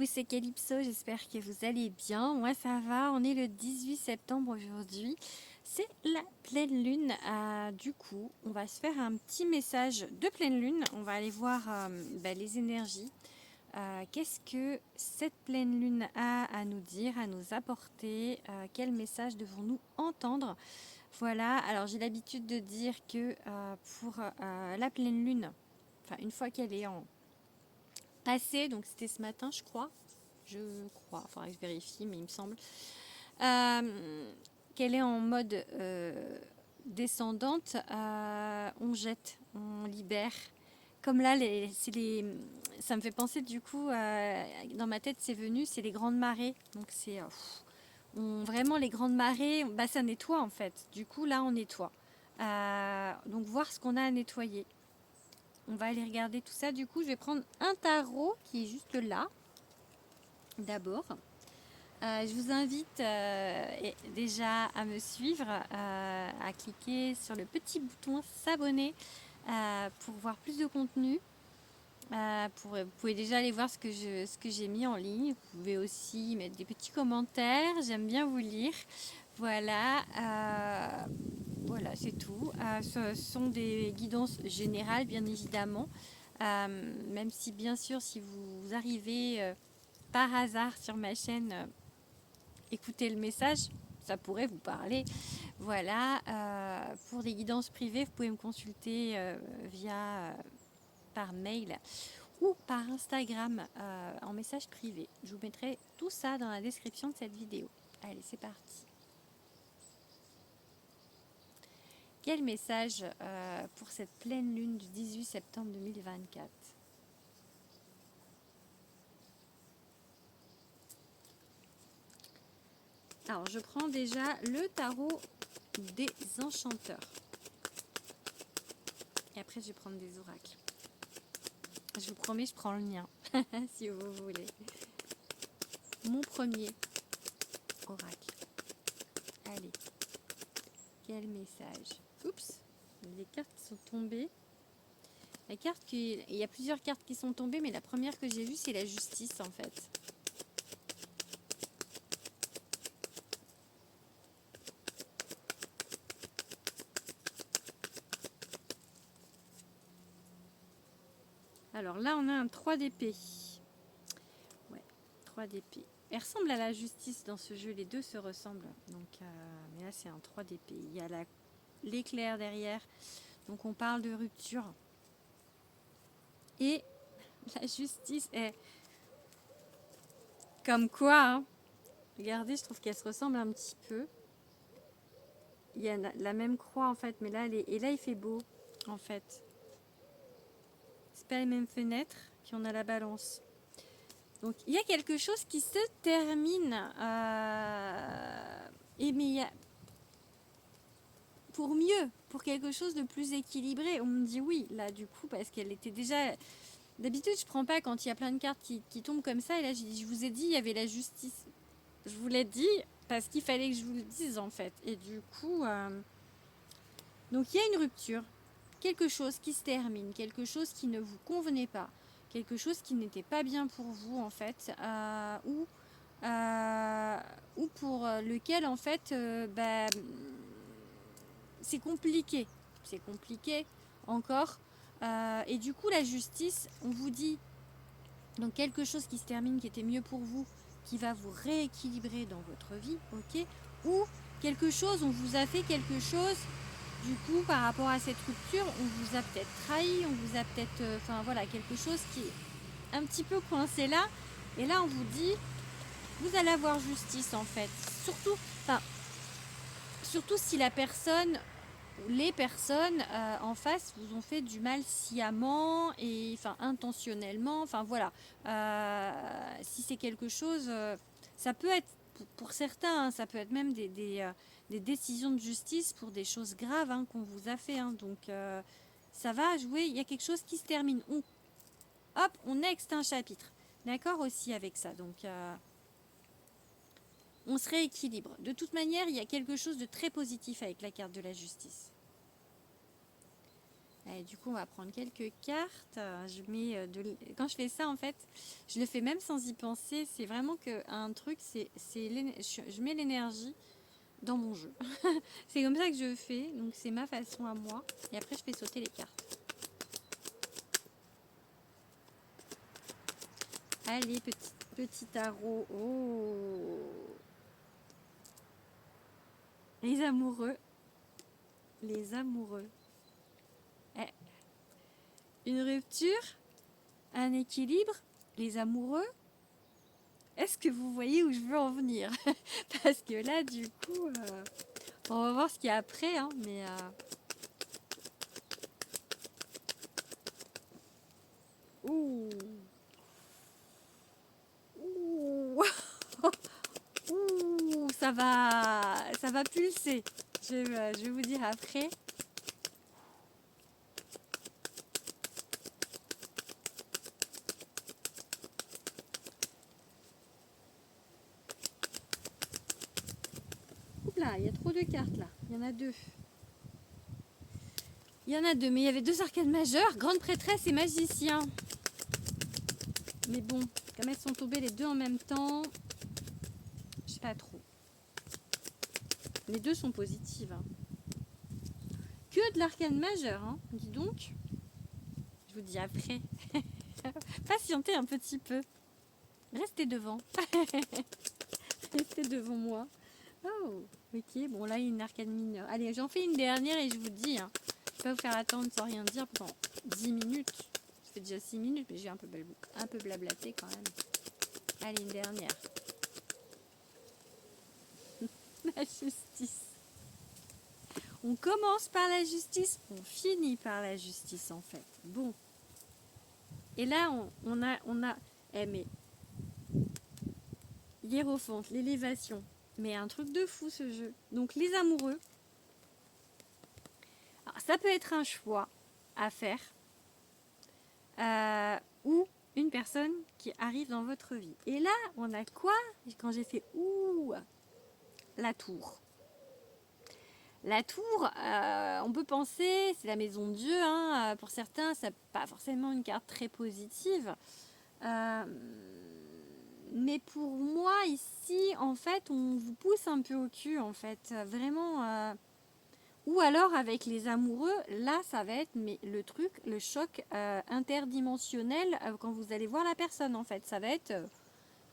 coucou, c'est Calypso, j'espère que vous allez bien. Moi ça va, on est le 18 septembre aujourd'hui. C'est la pleine lune. Du coup, on va se faire un petit message de pleine lune. On va aller voir les énergies. Qu'est-ce que cette pleine lune a à nous dire, à nous apporter? Quel message devons-nous entendre? Voilà, alors j'ai l'habitude de dire que pour la pleine lune, enfin une fois qu'elle est en passé, donc c'était ce matin je crois, il faudra que je vérifie, mais il me semble, qu'elle est en mode descendante, on jette, on libère. Comme là, ça me fait penser du coup, dans ma tête c'est venu, c'est les grandes marées, donc c'est vraiment les grandes marées, bah, ça nettoie en fait, du coup là on nettoie. Donc voir ce qu'on a à nettoyer. On va aller regarder tout ça. Du coup, je vais prendre un tarot qui est juste là, d'abord. Je vous invite déjà à me suivre, à cliquer sur le petit bouton s'abonner pour voir plus de contenu. Vous pouvez déjà aller voir ce que j'ai mis en ligne. Vous pouvez aussi mettre des petits commentaires. J'aime bien vous lire. Voilà. Voilà, c'est tout. Ce sont des guidances générales, bien évidemment. Même si, bien sûr, si vous arrivez par hasard sur ma chaîne, écoutez le message, ça pourrait vous parler. Voilà. Pour des guidances privées, vous pouvez me consulter par mail ou par Instagram en message privé. Je vous mettrai tout ça dans la description de cette vidéo. Allez, c'est parti. Quel message pour cette pleine lune du 18 septembre 2024? Alors, je prends déjà le tarot des enchanteurs. Et après, je vais prendre des oracles. Je vous promets, je prends le mien, si vous voulez. Mon premier oracle. Allez, quel message? Oups, les cartes qui sont tombées. Il y a plusieurs cartes qui sont tombées, mais la première que j'ai vue, c'est la justice, en fait. Alors là, on a un 3 d'épée. Ouais, 3 d'épée. Elle ressemble à la justice dans ce jeu, les deux se ressemblent. Donc, mais là, c'est un 3 d'épée. Il y a l'éclair derrière. Donc, on parle de rupture. Et la justice est comme quoi, hein. Regardez, je trouve qu'elle se ressemble un petit peu. Il y a la même croix, en fait. Mais là, et là, il fait beau, en fait. C'est pas les mêmes fenêtres. Puis on a la balance. Donc il y a quelque chose qui se termine. Pour mieux, pour quelque chose de plus équilibré. On me dit oui, là du coup, parce qu'elle était déjà... D'habitude, je prends pas quand il y a plein de cartes qui tombent comme ça. Et là, je vous ai dit, il y avait la justice. Je vous l'ai dit parce qu'il fallait que je vous le dise, en fait. Et du coup... Donc il y a une rupture. Quelque chose qui se termine, quelque chose qui ne vous convenait pas, quelque chose qui n'était pas bien pour vous en fait, ou pour lequel en fait c'est compliqué encore. Et du coup la justice, on vous dit donc quelque chose qui se termine, qui était mieux pour vous, qui va vous rééquilibrer dans votre vie, ok, ou quelque chose, on vous a fait quelque chose. Du coup, par rapport à cette rupture, on vous a peut-être trahi, on vous a peut-être... Enfin voilà, quelque chose qui est un petit peu coincé là. Et là, on vous dit, vous allez avoir justice en fait. Surtout si la personne, les personnes en face vous ont fait du mal sciemment et enfin intentionnellement. Enfin voilà, si c'est quelque chose, ça peut être pour certains, hein, ça peut être même des décisions de justice pour des choses graves hein, qu'on vous a fait. Hein. Donc ça va jouer. Il y a quelque chose qui se termine. Hop, on next un chapitre. D'accord aussi avec ça. Donc on se rééquilibre. De toute manière, il y a quelque chose de très positif avec la carte de la justice. Et du coup, on va prendre quelques cartes. Je mets quand je fais ça, en fait, je le fais même sans y penser. C'est vraiment que un truc, je mets l'énergie dans mon jeu. C'est comme ça que je fais. Donc, c'est ma façon à moi. Et après, je fais sauter les cartes. Allez, petit tarot. Oh, les amoureux. Les amoureux. Eh, une rupture, un équilibre, les amoureux. Est-ce que vous voyez où je veux en venir? Parce que là, du coup, on va voir ce qu'il y a après, hein, mais ouh, ouh, ouh, ça va pulser. Je vais vous dire après. Oups là, il y a trop de cartes là. Il y en a deux. Il y en a deux, mais il y avait deux arcanes majeures, grande prêtresse et magicien. Mais bon, comme elles sont tombées les deux en même temps, je sais pas trop. Les deux sont positives. Hein. Que de l'arcane majeure, hein, dis donc. Je vous dis après. Patientez un petit peu. Restez devant. Restez devant moi. Oh, ok. Bon, là, il y a une arcane mineure. Allez, j'en fais une dernière et je vous dis. Hein, je vais pas vous faire attendre sans rien dire pendant 10 minutes. Ça fait déjà 6 minutes, mais j'ai un peu blablaté quand même. Allez, une dernière. La justice. On commence par la justice, on finit par la justice en fait. Bon. Et là, on a, mais l'hiérophante, l'élévation. Mais un truc de fou ce jeu. Donc les amoureux. Alors, ça peut être un choix à faire. Ou une personne qui arrive dans votre vie. Et là, on a quoi? Quand j'ai fait ouh, la tour. La tour, on peut penser, c'est la maison de Dieu, hein, pour certains, c'est pas forcément une carte très positive. Euh, mais pour moi, ici, en fait, on vous pousse un peu au cul, en fait, vraiment. Ou alors avec les amoureux, là, ça va être mais le truc, le choc interdimensionnel quand vous allez voir la personne, en fait. Ça va être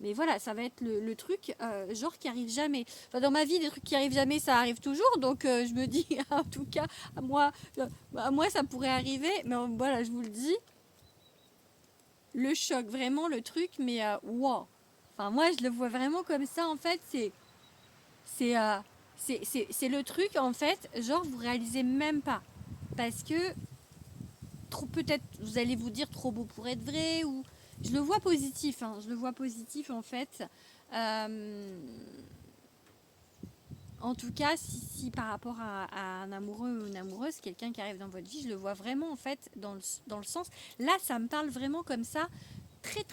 mais voilà, ça va être le truc genre qui arrive jamais. Enfin, dans ma vie, des trucs qui arrivent jamais, ça arrive toujours. Donc je me dis, en tout cas, à moi, ça pourrait arriver. Mais voilà, je vous le dis, le choc, vraiment le truc. Mais wow. Enfin, moi, je le vois vraiment comme ça. En fait, c'est, euh, c'est le truc, en fait, genre, vous réalisez même pas. Parce que trop peut-être vous allez vous dire trop beau pour être vrai ou je le vois positif hein, je le vois positif en fait en tout cas si par rapport à un amoureux ou une amoureuse quelqu'un qui arrive dans votre vie je le vois vraiment en fait dans le sens là ça me parle vraiment comme ça très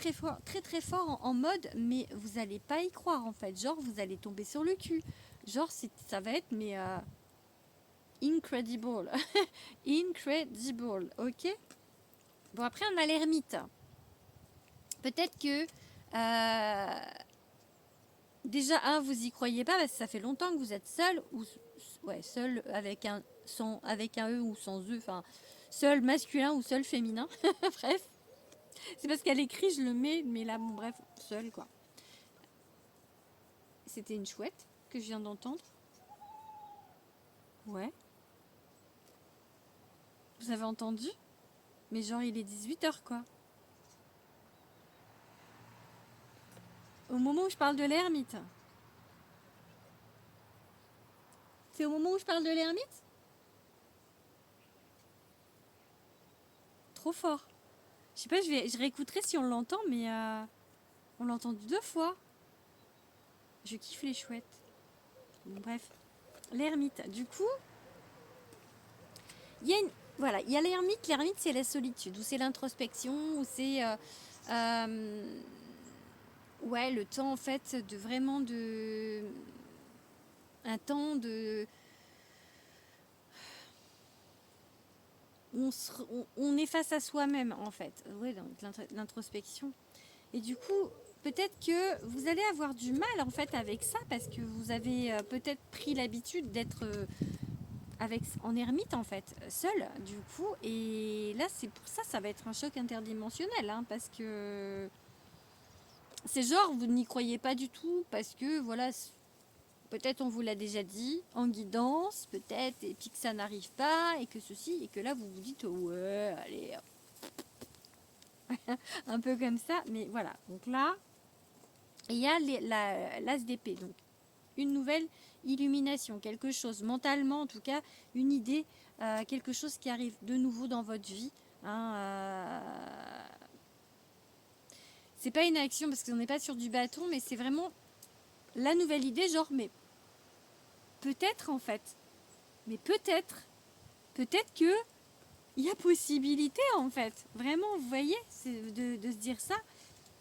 fort en mode mais vous allez pas y croire en fait genre vous allez tomber sur le cul genre ça va être mais incredible incredible ok. Bon, après, on a l'ermite. Peut-être que déjà, vous y croyez pas parce que ça fait longtemps que vous êtes seul ou ouais, seul avec un E ou sans E, enfin, seul masculin ou seul féminin. Bref, c'est parce qu'à l'écrit, je le mets, mais là, bon, bref, seul quoi. C'était une chouette que je viens d'entendre. Ouais. Vous avez entendu? Mais genre, il est 18h quoi. Au moment où je parle de l'ermite. C'est au moment où je parle de l'ermite? Trop fort. Je sais pas, je réécouterai si on l'entend, mais on l'a entendu 2 fois. Je kiffe les chouettes. Bon, bref, l'ermite. Du coup, il y a une, voilà, il y a l'ermite. L'ermite, c'est la solitude, ou c'est l'introspection, ou c'est ouais, le temps en fait de vraiment de un temps de on est face à soi-même en fait. Oui, donc l'introspection. Et du coup, peut-être que vous allez avoir du mal en fait avec ça parce que vous avez peut-être pris l'habitude d'être en ermite en fait, seul du coup. Et là, c'est pour ça, ça va être un choc interdimensionnel hein, parce que c'est genre vous n'y croyez pas du tout parce que voilà, peut-être on vous l'a déjà dit en guidance, peut-être, et puis que ça n'arrive pas et que ceci et que là vous vous dites ouais, allez, un peu comme ça. Mais voilà, donc là, il y a l'as d'épée, donc une nouvelle illumination, quelque chose mentalement en tout cas, une idée, quelque chose qui arrive de nouveau dans votre vie. Hein, c'est pas une action parce qu'on n'est pas sur du bâton, mais c'est vraiment la nouvelle idée, genre mais peut-être en fait, mais peut-être que il y a possibilité en fait, vraiment, vous voyez, c'est de se dire ça.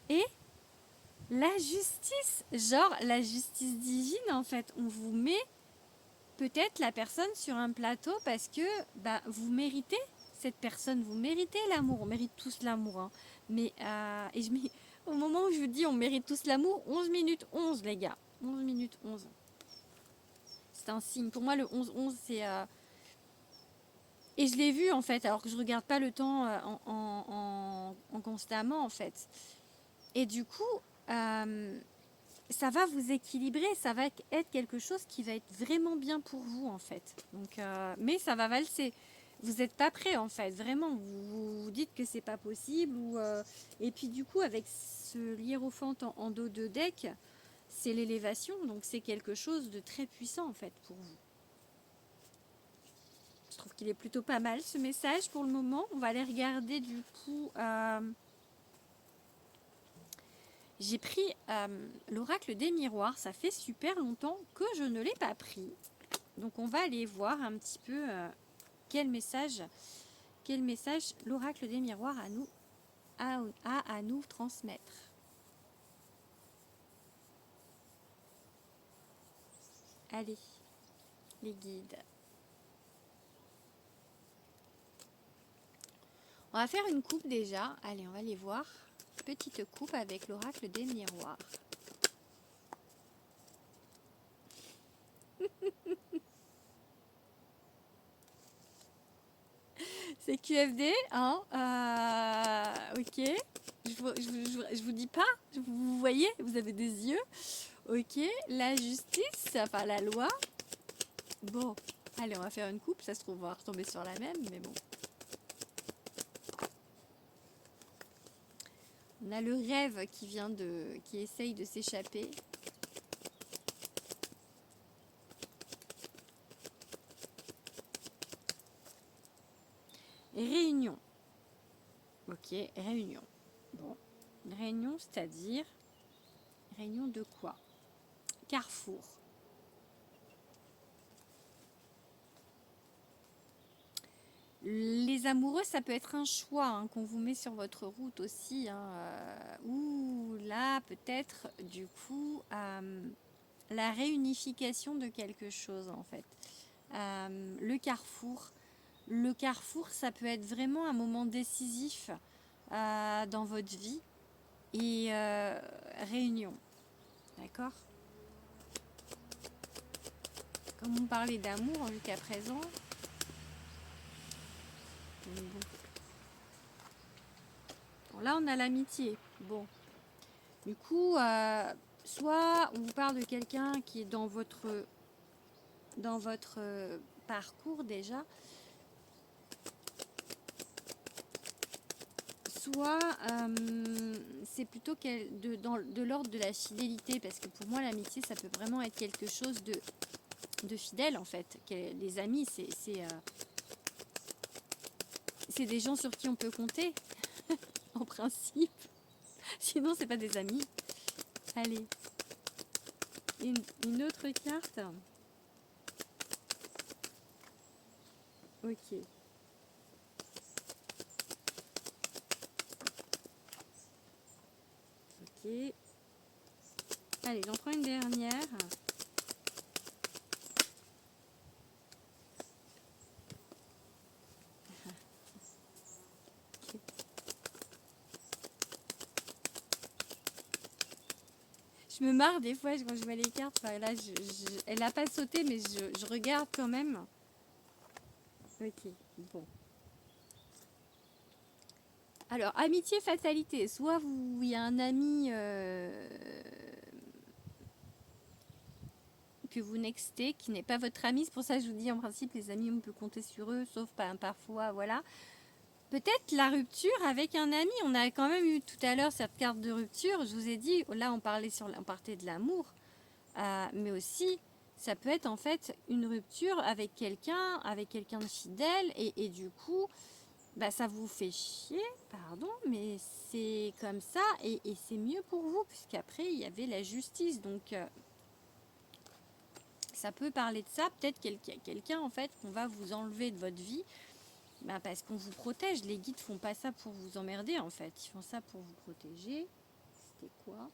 Et la justice, genre la justice divine en fait, on vous met peut-être la personne sur un plateau parce que bah, vous méritez cette personne, vous méritez l'amour, on mérite tous l'amour. Hein. Mais et je mets, au moment où je vous dis on mérite tous l'amour, 11 minutes 11 les gars, 11 minutes 11. C'est un signe, pour moi le 11-11 c'est... Et je l'ai vu en fait, alors que je regarde pas le temps en constamment en fait. Et du coup, ça va vous équilibrer, ça va être quelque chose qui va être vraiment bien pour vous en fait. Donc, mais ça va valser. Vous n'êtes pas prêt en fait, vraiment. Vous dites que c'est pas possible. Et puis du coup, avec ce hiérophante en dos de deck, c'est l'élévation, donc c'est quelque chose de très puissant en fait pour vous. Je trouve qu'il est plutôt pas mal ce message pour le moment. On va aller regarder du coup. J'ai pris l'oracle des miroirs. Ça fait super longtemps que je ne l'ai pas pris. Donc on va aller voir un petit peu quel message l'oracle des miroirs a à nous transmettre. Allez, les guides. On va faire une coupe déjà. Allez, on va aller voir. Petite coupe avec l'oracle des miroirs. C'est QFD, hein, ok. Je vous dis pas, vous voyez, vous avez des yeux. Ok, la justice, enfin la loi. Bon, allez, on va faire une coupe, ça se trouve, on va retomber sur la même, mais bon. On a le rêve qui essaye de s'échapper. Réunion. Ok, réunion. Bon, réunion, c'est-à-dire réunion de quoi? Carrefour. Les amoureux, ça peut être un choix hein, qu'on vous met sur votre route aussi. Hein, ou là, peut-être, du coup, la réunification de quelque chose, en fait. Le carrefour. Le carrefour, ça peut être vraiment un moment décisif dans votre vie. Et réunion. D'accord? Comme on parlait d'amour jusqu'à présent. Bon, là, on a l'amitié. Bon. Du coup, soit on vous parle de quelqu'un qui est dans votre parcours déjà, soit c'est plutôt de l'ordre de la fidélité, parce que pour moi, l'amitié, ça peut vraiment être quelque chose de fidèle, en fait. Les amis, c'est des gens sur qui on peut compter, en principe. Sinon, c'est pas des amis. Allez. Une autre carte. Ok. Ok. Allez, j'en prends une dernière. Je me marre des fois quand je vois les cartes. Enfin, là, elle n'a pas sauté, mais je regarde quand même. Ok, bon. Alors, amitié, fatalité. Soit il y a un ami que vous nextez, qui n'est pas votre ami. C'est pour ça que je vous dis, en principe, les amis, on peut compter sur eux, sauf parfois, voilà. Peut-être la rupture avec un ami. On a quand même eu tout à l'heure cette carte de rupture. Je vous ai dit, là, on partait de l'amour. Mais aussi, ça peut être en fait une rupture avec quelqu'un de fidèle. Et du coup, bah, ça vous fait chier, pardon, mais c'est comme ça. Et c'est mieux pour vous, puisqu'après, il y avait la justice. Donc, ça peut parler de ça. Peut-être quelqu'un, en fait, qu'on va vous enlever de votre vie. Ben parce qu'on vous protège. Les guides font pas ça pour vous emmerder, en fait. Ils font ça pour vous protéger. C'était quoi?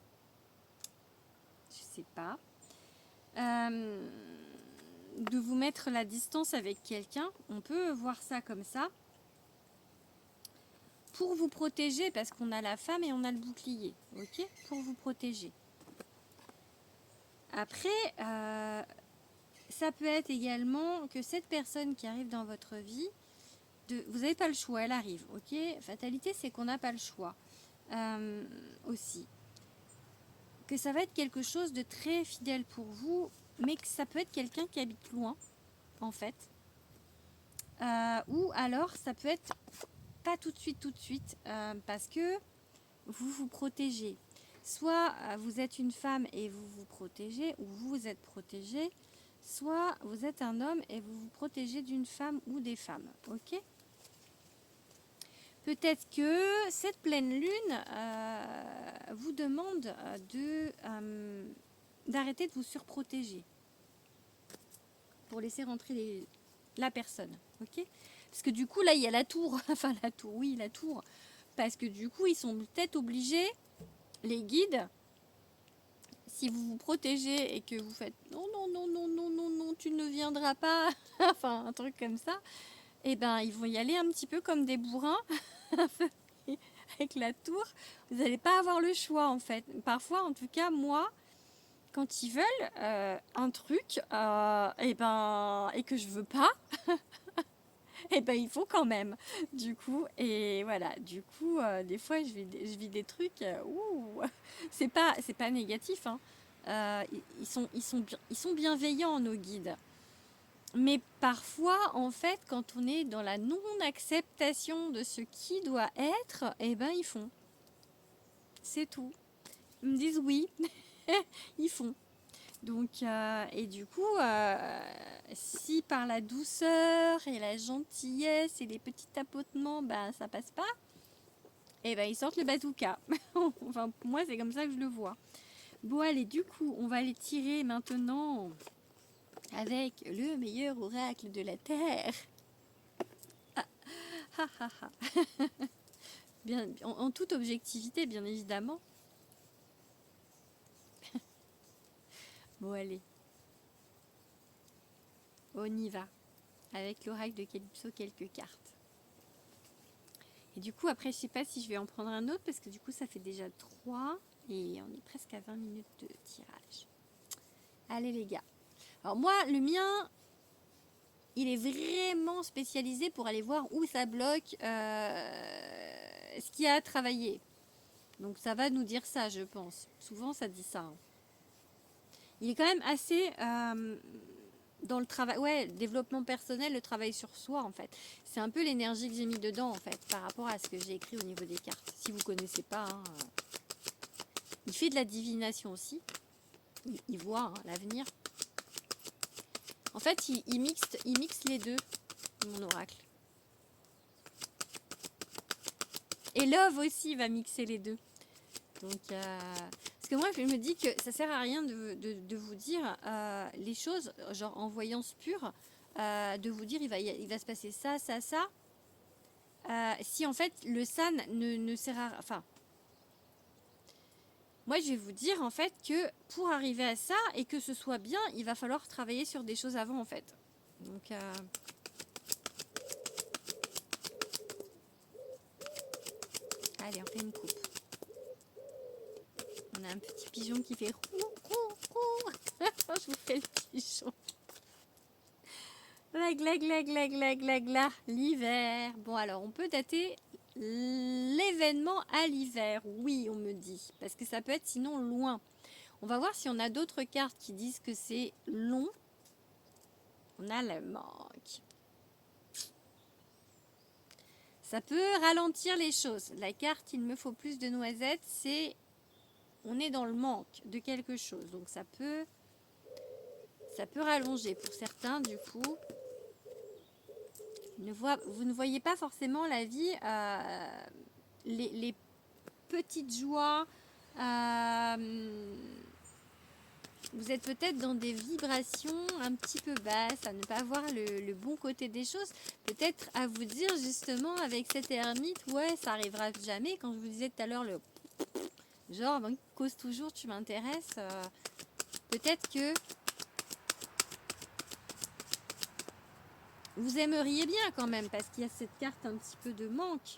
Je sais pas. De vous mettre la distance avec quelqu'un. On peut voir ça comme ça. Pour vous protéger, parce qu'on a la femme et on a le bouclier. Ok? Pour vous protéger. Après, ça peut être également que cette personne qui arrive dans votre vie, vous n'avez pas le choix, elle arrive, ok? Fatalité, c'est qu'on n'a pas le choix aussi. Que ça va être quelque chose de très fidèle pour vous, mais que ça peut être quelqu'un qui habite loin, en fait. Ou alors, ça peut être pas tout de suite, parce que vous vous protégez. Soit vous êtes une femme et vous vous protégez, ou vous êtes protégé, soit vous êtes un homme et vous vous protégez d'une femme ou des femmes, ok? Peut-être que cette pleine lune vous demande d'arrêter de vous surprotéger pour laisser rentrer la personne, ok? Parce que du coup, là, il y a la tour, enfin la tour, oui, la tour, parce que du coup, ils sont peut-être obligés, les guides, si vous vous protégez et que vous faites non, non, non, non, non, non, non, tu ne viendras pas, enfin un truc comme ça, et ben ils vont y aller un petit peu comme des bourrins. Avec la tour, vous n'allez pas avoir le choix en fait. Parfois, en tout cas, moi, quand ils veulent un truc, et que je veux pas, et ben il faut quand même. Du coup, et voilà. Du coup, des fois, je vis des trucs. C'est pas négatif. Hein. Ils sont bienveillants nos guides. Mais parfois, en fait, quand on est dans la non-acceptation de ce qui doit être, eh ben ils font. C'est tout. Ils me disent oui, ils font. Donc, et du coup, si par la douceur et la gentillesse et les petits tapotements, ben ça passe pas, eh ben ils sortent le bazooka. Enfin, pour moi, c'est comme ça que je le vois. Bon, allez, du coup, on va aller tirer maintenant avec le meilleur oracle de la Terre. Bien, en toute objectivité, bien évidemment. Bon, allez. On y va. Avec l'oracle de Calypso, quelques cartes. Et du coup, après, je sais pas si je vais en prendre un autre, parce que du coup, ça fait déjà 3. Et on est presque à 20 minutes de tirage. Allez, les gars. Alors moi, le mien, il est vraiment spécialisé pour aller voir où ça bloque, ce qu'il y a à travailler. Donc ça va nous dire ça, je pense. Souvent, ça dit ça. Hein. Il est quand même assez dans le travail, ouais, le développement personnel, le travail sur soi, en fait. C'est un peu l'énergie que j'ai mis dedans, en fait, par rapport à ce que j'ai écrit au niveau des cartes. Si vous ne connaissez pas, hein, il fait de la divination aussi. Il voit hein, l'avenir. En fait, il mixe les deux, mon oracle. Et Love aussi va mixer les deux. Donc, parce que moi, je me dis que ça sert à rien de vous dire les choses, genre en voyance pure, de vous dire il va se passer ça, ça, ça. Si en fait le san ne sert à... Enfin, moi je vais vous dire en fait que pour arriver à ça et que ce soit bien, il va falloir travailler sur des choses avant en fait. Donc... allez, on fait une coupe. on a un petit pigeon qui fait roux, roux, roux. Je vous fais le pigeon. La gla gla gla gla gla gla. L'hiver. Bon, alors, on peut dater l'événement à l'hiver. Oui, on me dit. Parce que ça peut être sinon loin. On va voir si on a d'autres cartes qui disent que c'est long. On a le manque. Ça peut ralentir les choses. La carte, il me faut plus de noisettes, c'est... On est dans le manque de quelque chose. Donc ça peut rallonger pour certains, du coup. Vous ne voyez pas forcément la vie, les petites joies. Vous êtes peut-être dans des vibrations un petit peu basses, à ne pas voir le bon côté des choses. Peut-être à vous dire justement avec cette ermite, ouais, ça arrivera jamais. Quand je vous disais tout à l'heure, le genre, bon, cause toujours, tu m'intéresses. Peut-être que vous aimeriez bien quand même, parce qu'il y a cette carte un petit peu de manque.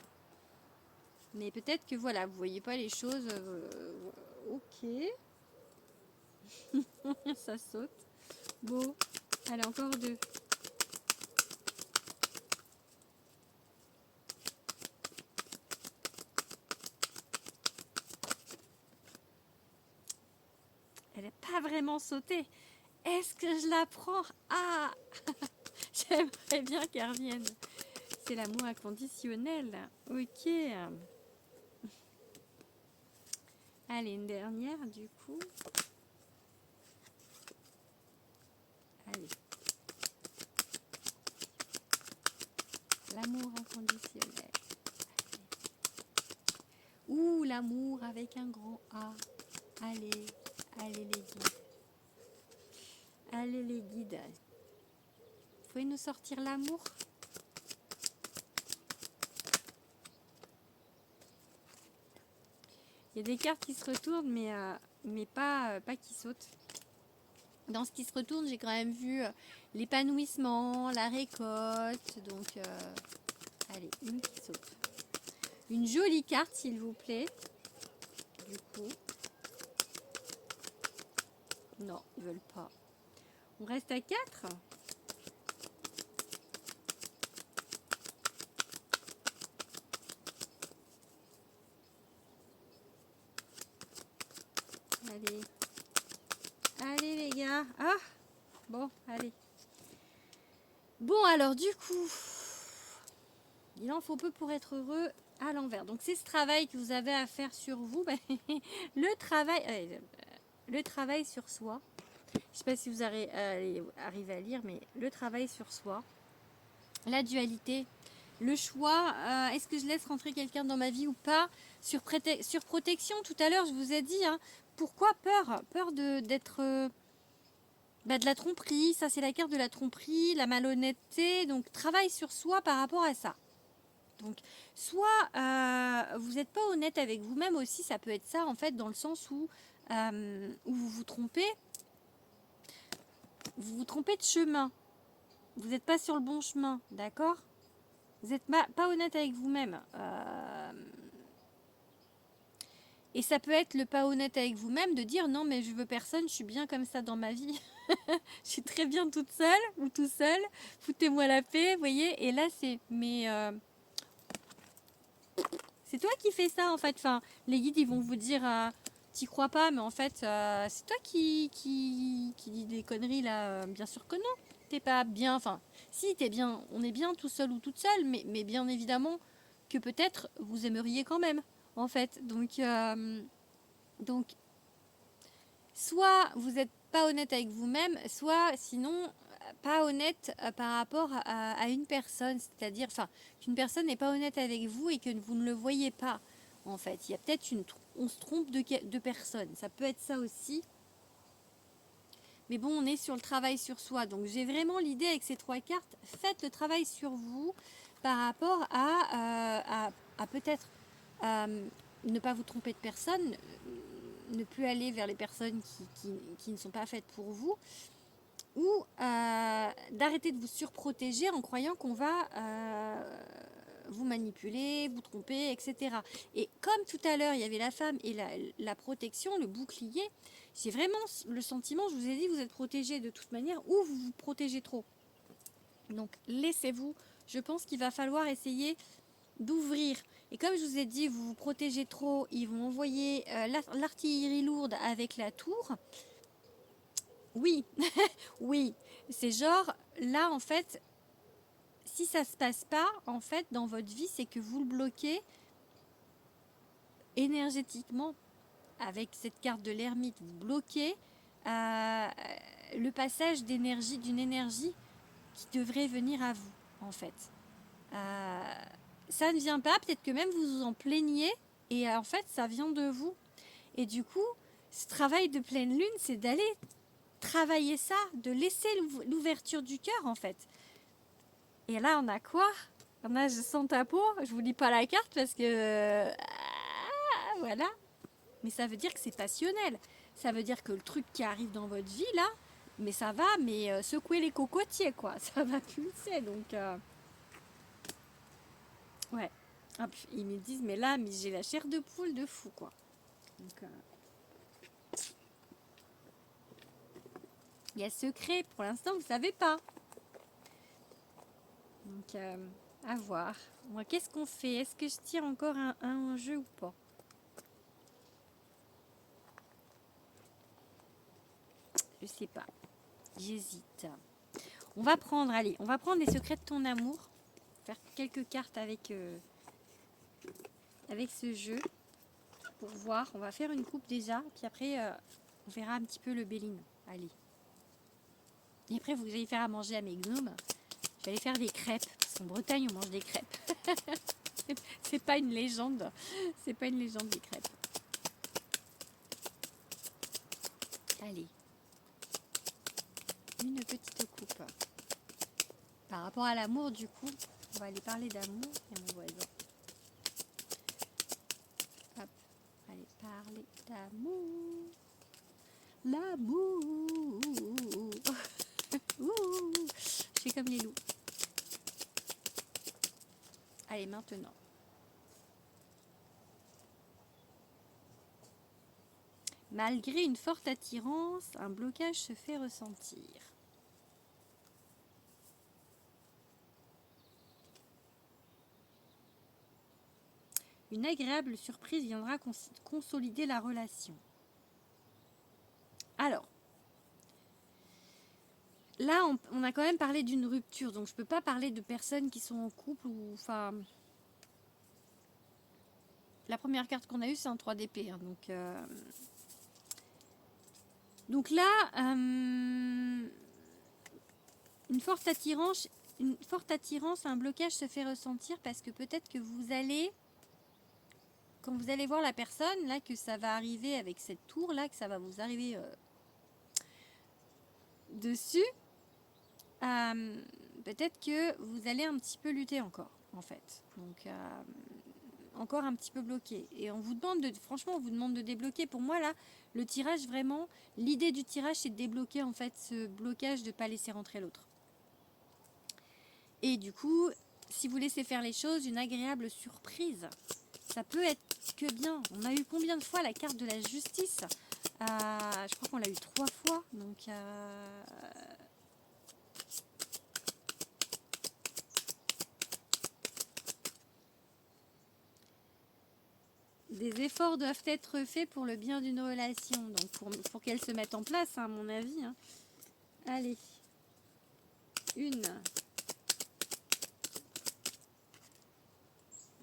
Mais peut-être que voilà, vous voyez pas les choses. Ok. Ça saute. Bon, allez, encore deux. Elle n'est pas vraiment sautée. Est-ce que je la prends? Ah, j'aimerais bien qu'elle revienne. C'est l'amour inconditionnel. Ok. Allez, une dernière du coup. Allez. L'amour inconditionnel. Ouh, l'amour avec un grand A. Allez, allez les guides. Allez les guides. Vous pouvez nous sortir l'amour? Il y a des cartes qui se retournent, mais pas qui sautent. Dans ce qui se retourne, j'ai quand même vu l'épanouissement, la récolte. Donc, allez, une qui saute. Une jolie carte, s'il vous plaît. Du coup. Non, ils veulent pas. On reste à 4. Allez. Allez les gars. Ah, bon, allez. Bon, alors du coup, il en faut peu pour être heureux à l'envers. Donc c'est ce travail que vous avez à faire sur vous. Le travail sur soi. Je ne sais pas si vous arrivez à lire, mais le travail sur soi. La dualité. Le choix, est-ce que je laisse rentrer quelqu'un dans ma vie ou pas? Sur protection, tout à l'heure, je vous ai dit, hein, pourquoi peur? Peur d'être... de la tromperie, ça c'est la carte de la tromperie, la malhonnêteté, donc travail sur soi par rapport à ça. Donc, soit vous n'êtes pas honnête avec vous-même aussi, ça peut être ça en fait, dans le sens où vous vous trompez de chemin, vous n'êtes pas sur le bon chemin, d'accord? Vous n'êtes pas honnête avec vous-même. Et ça peut être le pas honnête avec vous-même de dire non mais je veux personne, je suis bien comme ça dans ma vie. Je suis très bien toute seule ou tout seul, foutez-moi la paix, vous voyez. Et là c'est c'est toi qui fais ça en fait. Enfin, les guides ils vont vous dire t'y crois pas, mais en fait c'est toi qui dis des conneries là. Bien sûr que non, t'es pas bien. Enfin, si t'es bien, on est bien tout seul ou toute seule, mais bien évidemment que peut-être vous aimeriez quand même en fait. Donc soit vous n'êtes pas honnête avec vous-même, soit sinon pas honnête par rapport à une personne, c'est-à-dire qu'une personne n'est pas honnête avec vous et que vous ne le voyez pas en fait. Il y a peut-être on se trompe de personne, ça peut être ça aussi. Mais bon, on est sur le travail sur soi, donc j'ai vraiment l'idée avec ces 3 cartes, faites le travail sur vous par rapport à peut-être ne pas vous tromper de personne, ne plus aller vers les personnes qui ne sont pas faites pour vous, ou d'arrêter de vous surprotéger en croyant qu'on va vous manipuler, vous tromper, etc. Et comme tout à l'heure, il y avait la femme et la protection, le bouclier, c'est vraiment le sentiment, je vous ai dit, vous êtes protégé de toute manière ou vous vous protégez trop. Donc laissez-vous, je pense qu'il va falloir essayer d'ouvrir. Et comme je vous ai dit, vous vous protégez trop, ils vont envoyer l'artillerie lourde avec la tour. Oui, oui, c'est genre, là en fait, si ça se passe pas, en fait, dans votre vie, c'est que vous le bloquez énergétiquement. Avec cette carte de l'ermite, vous bloquez le passage d'énergie, d'une énergie qui devrait venir à vous, en fait. Ça ne vient pas, peut-être que même vous vous en plaignez, et en fait, ça vient de vous. Et du coup, ce travail de pleine lune, c'est d'aller travailler ça, de laisser l'ouverture du cœur, en fait. Et là, on a quoi? On a Je sens ta peau. Je vous lis pas la carte parce que... voilà. Mais ça veut dire que c'est passionnel. Ça veut dire que le truc qui arrive dans votre vie, là, mais ça va, mais secouer les cocotiers, quoi. Ça va pulser, donc... ouais. Hop, ils me disent, mais là, mais j'ai la chair de poule de fou, quoi. Donc, il y a secret, pour l'instant, vous savez pas. Donc, à voir. Moi, qu'est-ce qu'on fait? Est-ce que je tire encore un jeu ou pas? Je sais pas. J'hésite. On va prendre, allez, on va prendre les secrets de ton amour. Faire quelques cartes avec ce jeu pour voir. On va faire une coupe déjà, puis après, on verra un petit peu le Béline. Allez. Et après, vous allez faire à manger à mes gnomes. Je vais aller faire des crêpes, parce qu'en Bretagne, on mange des crêpes. C'est pas une légende. C'est pas une légende, des crêpes. Allez. Une petite coupe. Par rapport à l'amour, du coup, on va aller parler d'amour. Et mon voisin. Hop. Allez, parler d'amour. L'amour. Je fais comme les loups. Allez, maintenant. Malgré une forte attirance, un blocage se fait ressentir. Une agréable surprise viendra consolider la relation. Alors, là, on a quand même parlé d'une rupture, donc je ne peux pas parler de personnes qui sont en couple ou... Enfin, la première carte qu'on a eue, c'est un 3 d'épée. Hein, donc là, une forte attirance, un blocage se fait ressentir parce que peut-être que vous allez... Quand vous allez voir la personne, là, que ça va arriver avec cette tour, là, que ça va vous arriver dessus, peut-être que vous allez un petit peu lutter encore, en fait. Donc, encore un petit peu bloqué. Et on vous demande franchement, on vous demande de débloquer. Pour moi, là, le tirage, vraiment, l'idée du tirage, c'est de débloquer, en fait, ce blocage de ne pas laisser rentrer l'autre. Et du coup, si vous laissez faire les choses, une agréable surprise. Ça peut être que bien. On a eu combien de fois la carte de la justice? Je crois qu'on l'a eu 3 fois. Donc, des efforts doivent être faits pour le bien d'une relation. Donc, pour qu'elle se mette en place, hein, à mon avis. Hein. Allez. 1,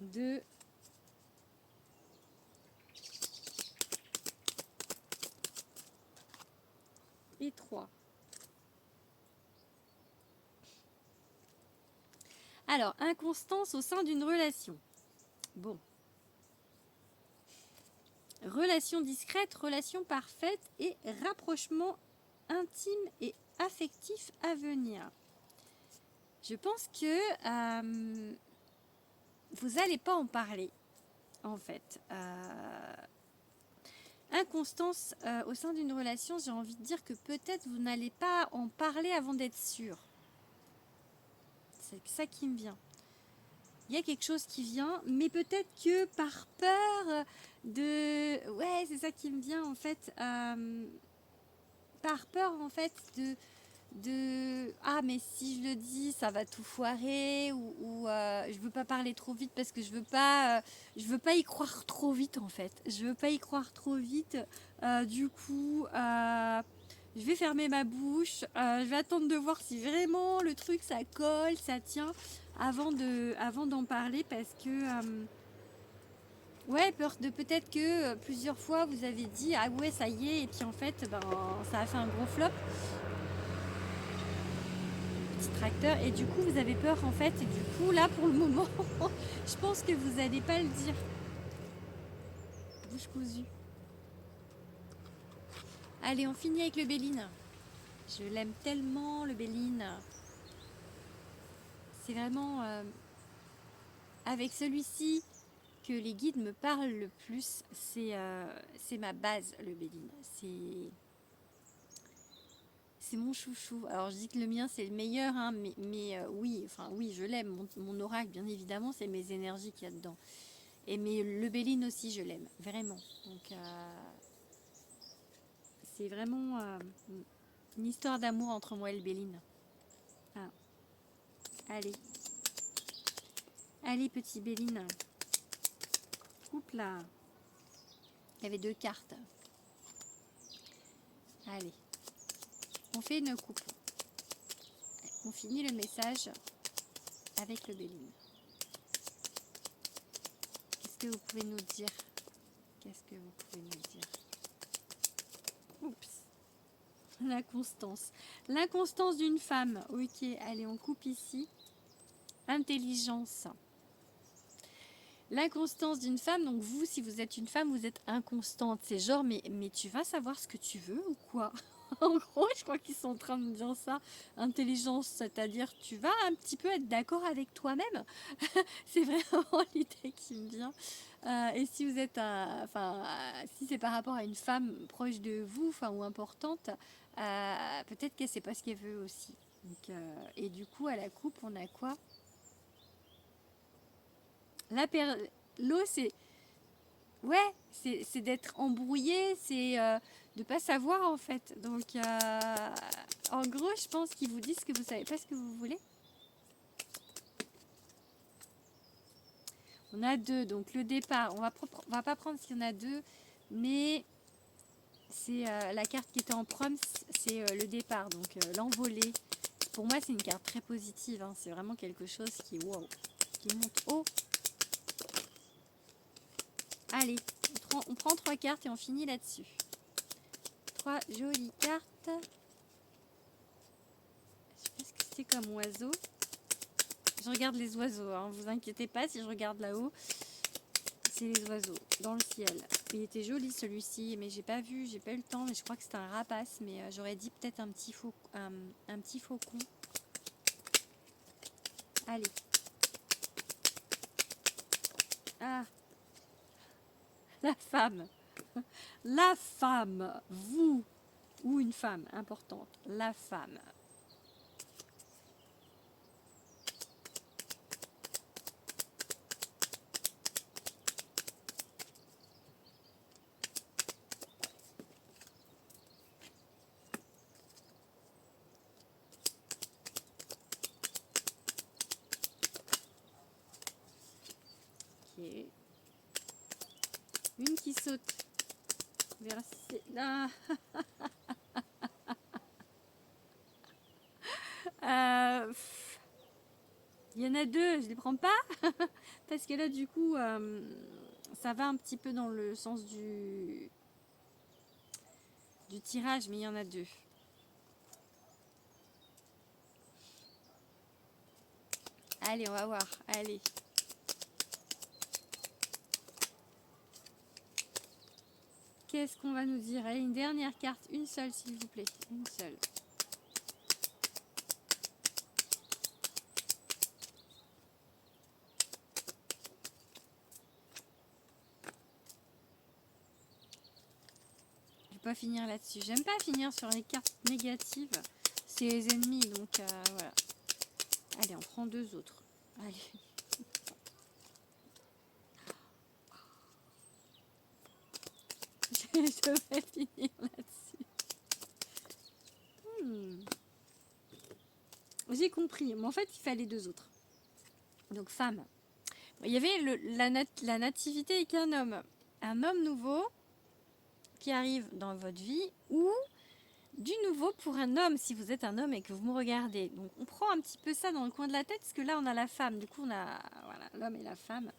2, et 3. Alors, inconstance au sein d'une relation. Bon. Relation discrète, relation parfaite et rapprochement intime et affectif à venir. Je pense que vous n'allez pas en parler, en fait. Inconstance au sein d'une relation, j'ai envie de dire que peut-être vous n'allez pas en parler avant d'être sûr. C'est ça qui me vient. il y a quelque chose qui vient, mais peut-être que par peur de... Ouais, c'est ça qui me vient en fait. Par peur en fait ah mais si je le dis ça va tout foirer ou je veux pas parler trop vite parce que je veux pas y croire trop vite en fait, je veux pas y croire trop vite. Du coup je vais fermer ma bouche, je vais attendre de voir si vraiment le truc ça colle, ça tient avant d'en parler parce que ouais, peur de peut-être que plusieurs fois vous avez dit ah ouais ça y est et puis en fait ben ça a fait un gros flop, petit tracteur, et du coup vous avez peur en fait, et du coup là pour le moment je pense que vous n'allez pas le dire. Bouche cousue. Allez, on finit avec le Béline. Je l'aime tellement le Béline. C'est vraiment avec celui-ci que les guides me parlent le plus. C'est ma base le Béline. C'est mon chouchou. Alors je dis que le mien c'est le meilleur, hein, mais oui, enfin oui, je l'aime. Mon oracle, bien évidemment, c'est mes énergies qu'il y a dedans. Mais le Béline aussi, je l'aime, vraiment. Donc c'est vraiment une histoire d'amour entre moi et le Béline. Ah. Allez. Allez, petit Béline. Oups là. Il y avait 2 cartes. Allez. On fait une coupe. On finit le message avec le Béline. Qu'est-ce que vous pouvez nous dire? Qu'est-ce que vous pouvez nous dire? Oups. L'inconstance. L'inconstance d'une femme. Ok, allez, on coupe ici. Intelligence. L'inconstance d'une femme, donc vous, si vous êtes une femme, vous êtes inconstante. C'est genre, mais tu vas savoir ce que tu veux ou quoi? En gros, je crois qu'ils sont en train de me dire ça. Intelligence, c'est-à-dire tu vas un petit peu être d'accord avec toi-même. C'est vraiment l'idée qui me vient. Et si vous êtes, si c'est par rapport à une femme proche de vous, ou importante, peut-être qu'elle sait pas ce qu'elle veut aussi. Donc, et du coup, à la coupe, on a quoi? L'eau, c'est... Ouais, c'est d'être embrouillé, c'est de pas savoir en fait. Donc, en gros, je pense qu'ils vous disent que vous savez pas ce que vous voulez. On a 2, donc le départ. On va pas prendre s'il y en a 2, mais c'est la carte qui était en prom, c'est le départ, donc l'envolée. Pour moi, c'est une carte très positive. Hein. C'est vraiment quelque chose qui, wow, qui monte haut. Allez, on prend 3 cartes et on finit là-dessus. 3 jolies cartes. Je sais pas ce que c'est comme oiseau. Je regarde les oiseaux, hein. Vous inquiétez pas si je regarde là-haut. C'est les oiseaux dans le ciel. Il était joli celui-ci, mais j'ai pas eu le temps. Mais je crois que c'est un rapace, mais j'aurais dit peut-être un petit faucon. Allez. Ah, la femme. La femme, vous, ou une femme importante, la femme. Ok. Une qui saute vers là. Il y en a 2, je les prends pas parce que là du coup ça va un petit peu dans le sens du tirage, mais il y en a 2. Allez, on va voir. Allez. Qu'est-ce qu'on va nous dire? Allez, une dernière carte, une seule s'il vous plaît, une seule. Je vais pas finir là-dessus. J'aime pas finir sur les cartes négatives. C'est les ennemis, donc voilà. Allez, on prend 2 autres. Allez. Je devrais finir là-dessus. J'ai compris, mais en fait, il fallait deux autres. Donc, femme. Il y avait la nativité avec un homme nouveau qui arrive dans votre vie, ou du nouveau pour un homme si vous êtes un homme et que vous me regardez. Donc on prend un petit peu ça dans le coin de la tête parce que là on a la femme, du coup on a voilà, l'homme et la femme.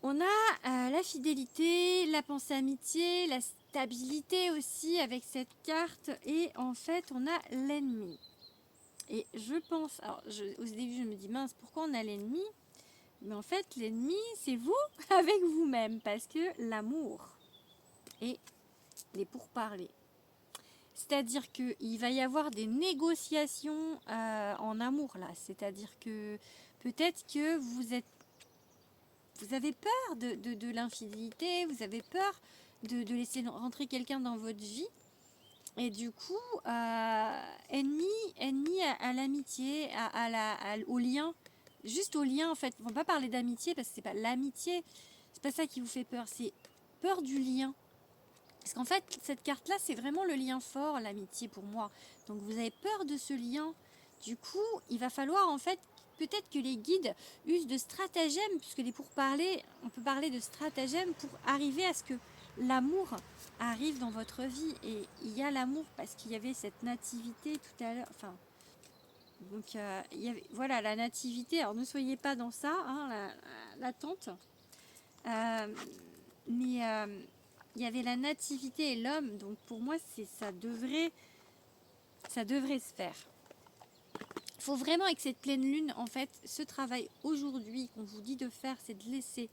On a la fidélité, la pensée amitié, la stabilité aussi avec cette carte, et en fait on a l'ennemi. Et je pense, alors au début je me dis mince, pourquoi on a l'ennemi? Mais en fait l'ennemi c'est vous avec vous-même, parce que l'amour et les pourparlers. C'est-à-dire qu'il va y avoir des négociations en amour là. C'est-à-dire que peut-être que vous avez peur de l'infidélité, vous avez peur de laisser rentrer quelqu'un dans votre vie. Et du coup, ennemi à l'amitié, au lien, juste au lien en fait. On ne va pas parler d'amitié parce que c'est pas l'amitié, c'est pas ça qui vous fait peur, c'est peur du lien. Parce qu'en fait, cette carte-là, c'est vraiment le lien fort, l'amitié pour moi. Donc vous avez peur de ce lien. Du coup, il va falloir en fait, peut-être que les guides usent de stratagèmes, puisque les pourparlers, on peut parler de stratagèmes pour arriver à ce que l'amour arrive dans votre vie. Et il y a l'amour parce qu'il y avait cette nativité tout à l'heure. Enfin, donc il y avait, voilà, la nativité. Alors ne soyez pas dans ça, hein, l'attente. Mais il y avait la nativité et l'homme, donc pour moi ça devrait se faire. Il faut vraiment avec cette pleine lune, en fait, ce travail aujourd'hui qu'on vous dit de faire, c'est de laisser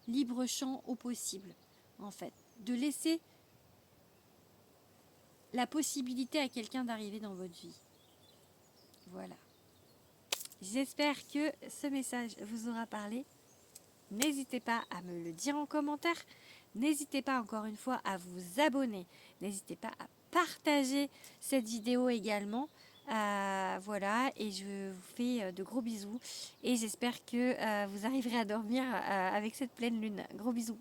libre champ au possible, en fait, de laisser la possibilité à quelqu'un d'arriver dans votre vie. Voilà. J'espère que ce message vous aura parlé. N'hésitez pas à me le dire en commentaire. N'hésitez pas encore une fois à vous abonner. N'hésitez pas à partager cette vidéo également. Voilà, et je vous fais de gros bisous. Et j'espère que vous arriverez à dormir avec cette pleine lune. Gros bisous.